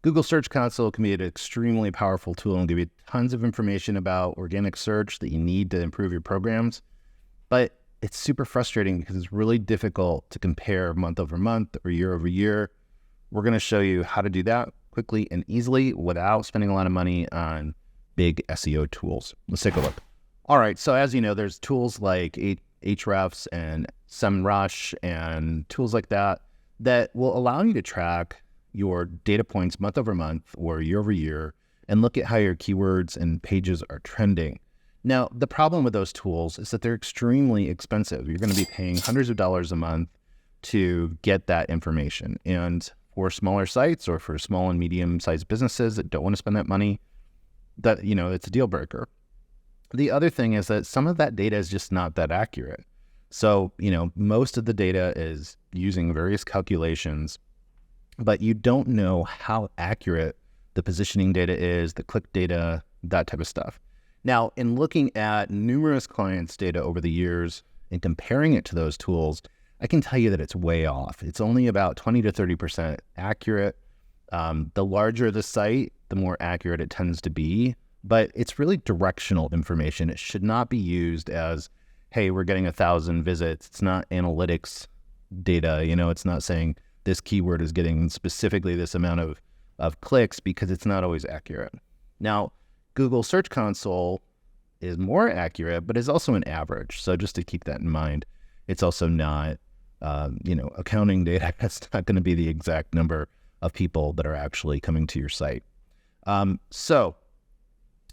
Google Search Console can be an extremely powerful tool and give you tons of information about organic search that you need to improve your programs. But it's super frustrating because it's really difficult to compare month over month or year over year. We're going to show you how to do that quickly and easily without spending a lot of money on big SEO tools. Let's take a look. All right, so as you know, there's tools like Ahrefs and SEMrush and tools like that that will allow you to track your data points month over month or year over year and look at how your keywords and pages are trending. Now, the problem with those tools is that they're extremely expensive. You're going to be paying hundreds of dollars a month to get that information. And for smaller sites or for small and medium-sized businesses that don't want to spend that money, that, it's a deal breaker. The other thing is that some of that data is just not that accurate. So, most of the data is using various calculations, but you don't know how accurate the positioning data is, the click data, that type of stuff. Now, in looking at numerous clients' data over the years and comparing it to those tools, I can tell you that it's way off. It's only about 20 to 30% accurate. The larger the site, the more accurate it tends to be, but it's really directional information. It should not be used as, hey, we're getting 1,000 visits. It's not analytics data. It's not saying this keyword is getting specifically this amount of clicks, because it's not always accurate. Now, Google Search Console is more accurate, but is also an average. So just to keep that in mind, it's also not, accounting data. That's not going to be the exact number of people that are actually coming to your site. So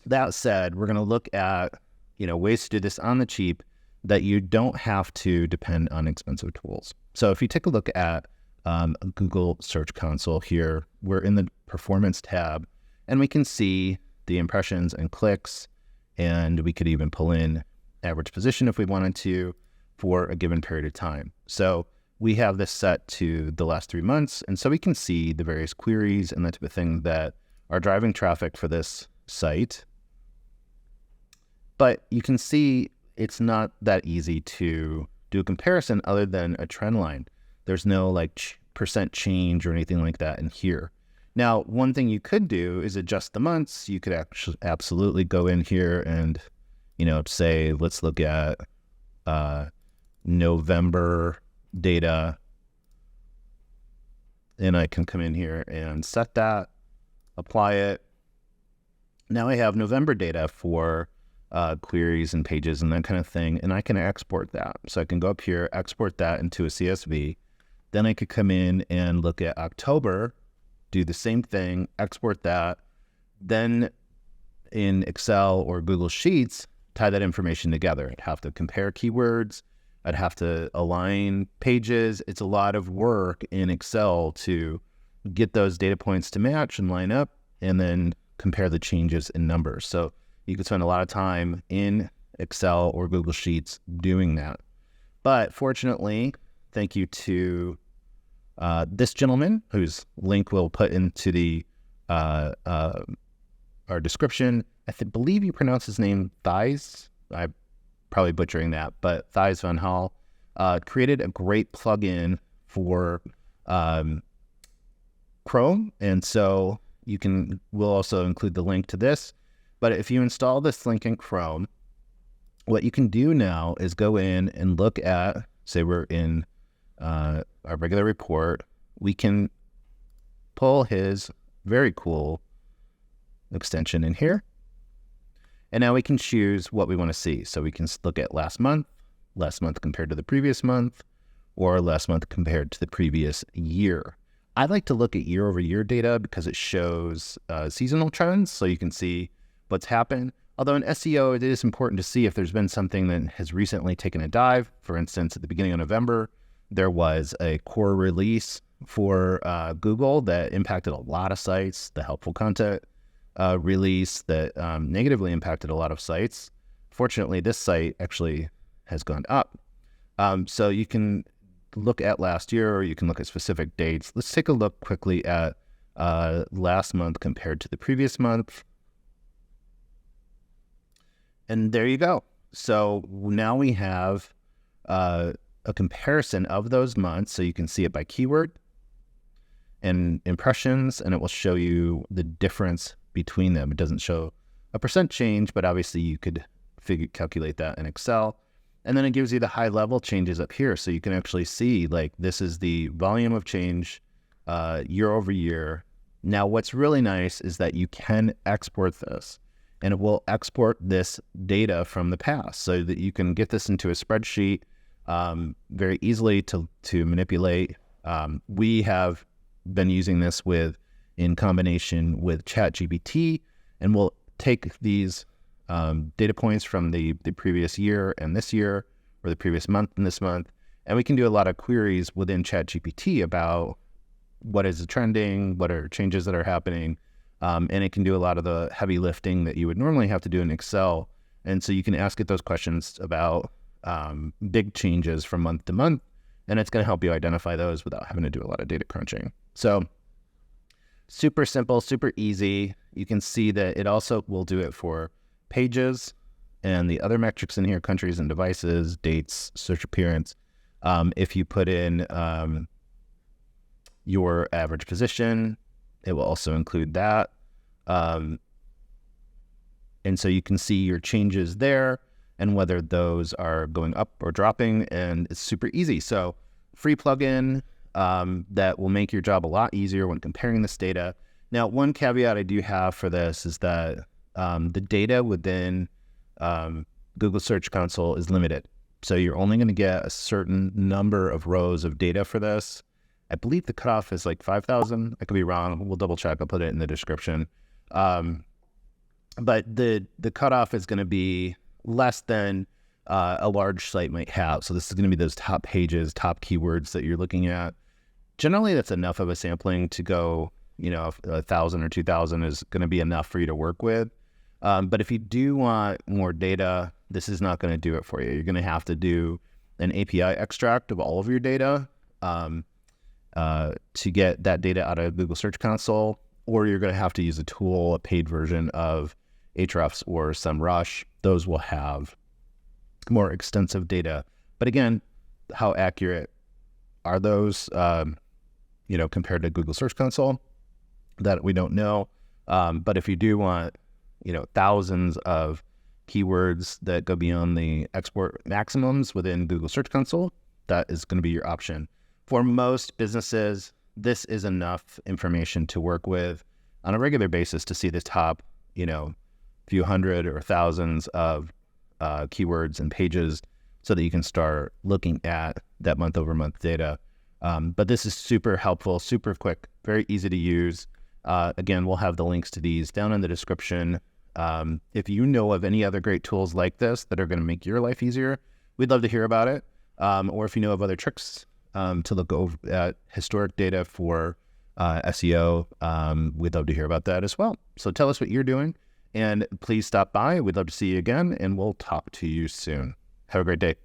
that said, we're going to look at, ways to do this on the cheap that you don't have to depend on expensive tools. So if you take a look at Google Search Console here, we're in the Performance tab, and we can see the impressions and clicks, and we could even pull in average position if we wanted to for a given period of time. So we have this set to the last 3 months, and so we can see the various queries and that type of thing that are driving traffic for this site. But you can see it's not that easy to do a comparison other than a trend line. There's no percent change or anything like that in here. Now, one thing you could do is adjust the months. You could actually absolutely go in here and, say, let's look at November data. And I can come in here and set that, apply it. Now I have November data for queries and pages and that kind of thing, and I can export that. So I can go up here, export that into a CSV. Then I could come in and look at October, do the same thing, export that, then in Excel or Google Sheets, tie that information together. I'd have to compare keywords. I'd have to align pages. It's a lot of work in Excel to get those data points to match and line up, and then compare the changes in numbers. So you could spend a lot of time in Excel or Google Sheets doing that. But fortunately, thank you to this gentleman, whose link we'll put into the our description. I believe you pronounce his name Thies. I'm probably butchering that, but Thies Van Hal created a great plugin for Chrome, and so we'll also include the link to this. But if you install this link in Chrome, what you can do now is go in and look at, say we're in our regular report, we can pull his very cool extension in here. And now we can choose what we want to see. So we can look at last month compared to the previous month, or last month compared to the previous year. I like to look at year over year data because it shows seasonal trends, so you can see what's happened. Although in SEO, it is important to see if there's been something that has recently taken a dive. For instance, at the beginning of November, there was a core release for Google that impacted a lot of sites, the helpful content release that negatively impacted a lot of sites. Fortunately, this site actually has gone up. So you can look at last year, or you can look at specific dates. Let's take a look quickly at last month compared to the previous month. And there you go. So now we have a comparison of those months, so you can see it by keyword. and impressions, and it will show you the difference between them. It doesn't show a percent change, but obviously you could calculate that in Excel. And then it gives you the high level changes up here. So you can actually see, like, this is the volume of change year over year. Now, what's really nice is that you can export this, and it will export this data from the past so that you can get this into a spreadsheet very easily to manipulate. We have been using this in combination with ChatGPT, and we'll take these data points from the previous year and this year, or the previous month and this month, and we can do a lot of queries within ChatGPT about what is trending, what are changes that are happening, and it can do a lot of the heavy lifting that you would normally have to do in Excel. And so you can ask it those questions about big changes from month to month, and it's going to help you identify those without having to do a lot of data crunching. So super simple, super easy. You can see that it also will do it for pages and the other metrics in here: countries and devices, dates, search appearance. If you put in your average position, it will also include that. And so you can see your changes there and whether those are going up or dropping, and it's super easy. So free plugin that will make your job a lot easier when comparing this data. Now, one caveat I do have for this is that the data within Google Search Console is limited. So you're only going to get a certain number of rows of data for this. I believe the cutoff is like 5,000. I could be wrong. We'll double check. I'll put it in the description. But the cutoff is going to be less than a large site might have. So this is going to be those top pages, top keywords that you're looking at. Generally, that's enough of a sampling to go, 1,000 or 2,000 is going to be enough for you to work with. But if you do want more data, this is not going to do it for you. You're going to have to do an API extract of all of your data to get that data out of Google Search Console, or you're going to have to use a tool, a paid version of Ahrefs or SEMrush. Those will have more extensive data. But again, how accurate are those, compared to Google Search Console? That we don't know. But if you do want, thousands of keywords that go beyond the export maximums within Google Search Console, that is going to be your option. For most businesses, this is enough information to work with on a regular basis to see the top, few hundred or thousands of keywords and pages so that you can start looking at that month over month data. But this is super helpful, super quick, very easy to use. Again, we'll have the links to these down in the description. If you know of any other great tools like this that are going to make your life easier, we'd love to hear about it. Or if you know of other tricks to look over at historic data for SEO, we'd love to hear about that as well. So tell us what you're doing, and please stop by. We'd love to see you again, and we'll talk to you soon. Have a great day.